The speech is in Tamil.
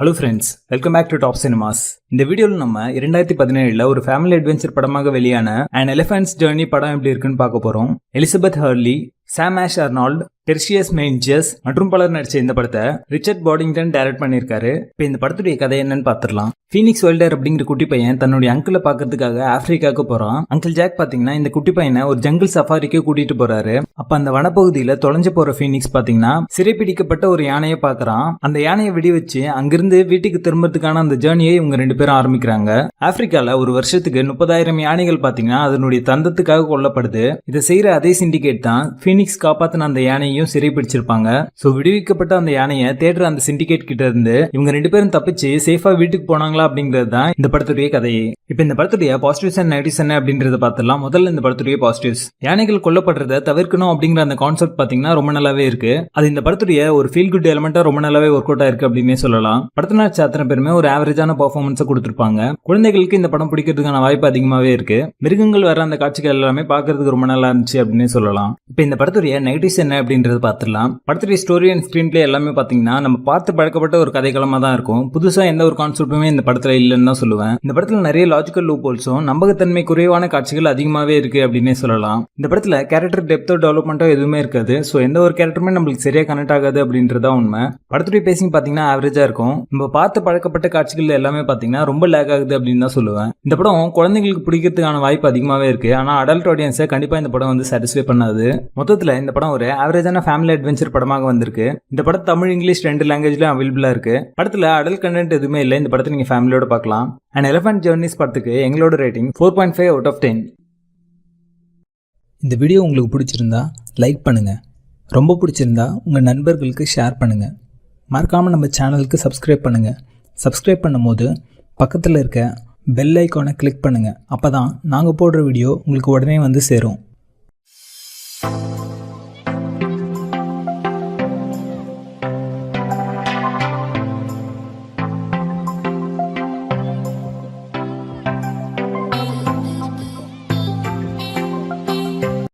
Hello friends, welcome back to Top Cinemas. இந்த வீடியோவில் நம்ம 2017 ஒரு ஃபேமிலி அட்வென்ச்சர் படமாக வெளியான அன் எலிஃபென்ட்ஸ் ஜர்னி படம் எப்படி இருக்குன்னு பார்க்க போறோம். எலிசபெத் ஹர்லி, சாம் ஆஷ் அர்னால்ட், டெர்ஷியஸ் மெயின்ஜஸ் மற்றும் பலர் நடிச்ச இந்த படத்தை ரிச்சர்ட் பாடிங்டன் டைரக்ட் பண்ணியிருக்காரு. இப்போ இந்த படத்துடைய கதை என்னன்னு பார்த்துடலாம். ஃபீனிக்ஸ் வெல்டர் அப்படிங்கிற குட்டி பையன் தன்னுடைய அங்கிளை பார்க்கறதுக்காக ஆப்பிரிக்காவுக்கு போறான். அங்கிள் ஜாக் பாத்தீங்கன்னா இந்த குட்டி பையனை ஒரு ஜங்கிள் சஃபாரிக்கு கூட்டிட்டு போறாரு. அப்ப அந்த வனப்பகுதியில தொலைஞ்சு போற ஃபீனிக்ஸ் பாத்தீங்கன்னா சிறைப்பிடிக்கப்பட்ட ஒரு யானையை பாக்குறான். அந்த யானையை வெடி வச்சு அங்கிருந்து வீட்டுக்கு திரும்பறதுக்கான அந்த ஜேர்னியை இவங்க ரெண்டு பேரும் ஆரம்பிக்கிறாங்க. ஆப்பிரிக்கால ஒரு வருஷத்துக்கு 30,000 யானைகள் பாத்தீங்கன்னா அதனுடைய தந்தத்துக்காக கொல்லப்படுது. இதை செய்யற அதே சிண்டிகேட் தான் ஃபீனிக்ஸ் காப்பாத்தின அந்த யானையும் சிறைப்பிடிச்சிருப்பாங்க. சோ விடுவிக்கப்பட்ட அந்த யானையை தேடுற அந்த சிண்டிகேட் கிட்ட இருந்து இவங்க ரெண்டு பேரும் தப்பிச்சு சேஃபா வீட்டுக்கு போனாங்களா அப்படிங்கிறது தான் இந்த படத்துடைய கதையே. இப்ப இந்த படத்துடைய பாசிட்டிவ்ஸ் அண்ட் நெகட்டிவ்ஸ் என்ன அப்படின்றத பார்த்துலாம். முதல்ல இந்த படத்துடைய பாசிட்டிவ்ஸ், யானைகள் கொல்லப்படுறதை தவிர்க்கணும் அப்படிங்கிற அந்த கான்செப்ட் பாத்தீங்கன்னா ரொம்ப நல்லாவே இருக்கு. அது இந்த படத்துடைய ஒரு ஃபீல் குட் எலிமெண்டா ரொம்ப நல்லாவே ஒர்க் அவுட் ஆயிருக்கு அப்படின்னே சொல்லலாம். படத்துல அத்தனை பேருமே ஒரு ஆவரேஜான பெர்ஃபார்மன்ஸ் கொடுத்திருப்பாங்க. குழந்தைகளுக்கு இந்த படம் பிடிக்கிறதுக்கான வாய்ப்பு அதிகமாவே இருக்கு. மிருகங்கள் வர அந்த காட்சிகள் எல்லாமே பாக்குறதுக்கு ரொம்ப நல்லா இருந்துச்சு அப்படின்னு சொல்லலாம். இப்ப இந்த படத்துடைய நெகட்டிவ்ஸ் என்ன அப்படின்றத பார்த்துலாம். படத்துடைய ஸ்டோரி அண்ட் ஸ்கிரீன் பிளே எல்லாமே பாத்தீங்கன்னா நம்ம பார்த்து பழக்கப்பட்ட ஒரு கதைக்களமா தான் இருக்கும். புதுசா எந்த ஒரு கான்செப்ட்டுமே இந்த படத்துல இல்லைன்னு தான் சொல்லுவேன். இந்த படத்துல நிறைய லாஜிக்கல் லூப் ஹோல்ஸும் நம்பகத்தன்மை குறைவான காட்சிகள் அதிகமாவே இருக்கு அப்படின்னே சொல்லலாம். இந்த படத்துல கேரக்டர் டெப்தோ டெவலப்மெண்டோ எதுவுமே இருக்காது. சோ எந்த ஒரு கேரக்டருமே நம்மளுக்கு சரியா கனெக்ட் ஆகாது அப்படின்றதா உண்மை. படத்துடைய பேசிங் பாத்தீங்கன்னா ஆவரேஜா இருக்கும். நம்ம பார்த்து பழக்கப்பட்ட காட்சிகள் எல்லாமே பாத்தீங்கன்னா ரொம்ப லேக் ஆகுது அப்படின்னு தான் சொல்லுவேன். இந்த படம் குழந்தைங்களுக்கு பிடிக்கிறதுக்கான வாய்ப்பு அதிகமாவே இருக்கு. ஆனா அடல்ட் ஆடியன்ஸை கண்டிப்பா இந்த படம் வந்து சாட்டிஸ்ஃபை பண்ணாது. மொத்தத்துல இந்த படம் ஒரு ஆவரேஜான ஃபேமிலி அட்வென்ச்சர் படமாக வந்திருக்கு. இந்த படம் தமிழ், இங்கிலீஷ் 2 லாங்குவேஜ்லயும் அவைலபிளா இருக்கு. படத்துல அடல்ட் கண்டென்ட் எதுவுமே இல்லை. இந்த படத்தை நீங்க ஃபேமிலியோட பார்க்கலாம். அண்ட் எலிஃபென்ட் ஜர்னிஸ் படத்துக்கு எங்களோட ரேட்டிங் 4.5 out of 10. இந்த வீடியோ உங்களுக்கு பிடிச்சிருந்தா லைக் பண்ணுங்க, ரொம்ப பிடிச்சிருந்தா உங்க நண்பர்களுக்கு ஷேர் பண்ணுங்க. மறக்காம நம்ம சேனலுக்கு சப்ஸ்கிரைப் பண்ணுங்க. சப்ஸ்கிரைப் பண்ணும்போது பக்கத்தில் இருக்க பெல் ஐக்கானை கிளிக் பண்ணுங்க. அப்பதான் நாங்கள் போடுற வீடியோ உங்களுக்கு உடனே வந்து சேரும்.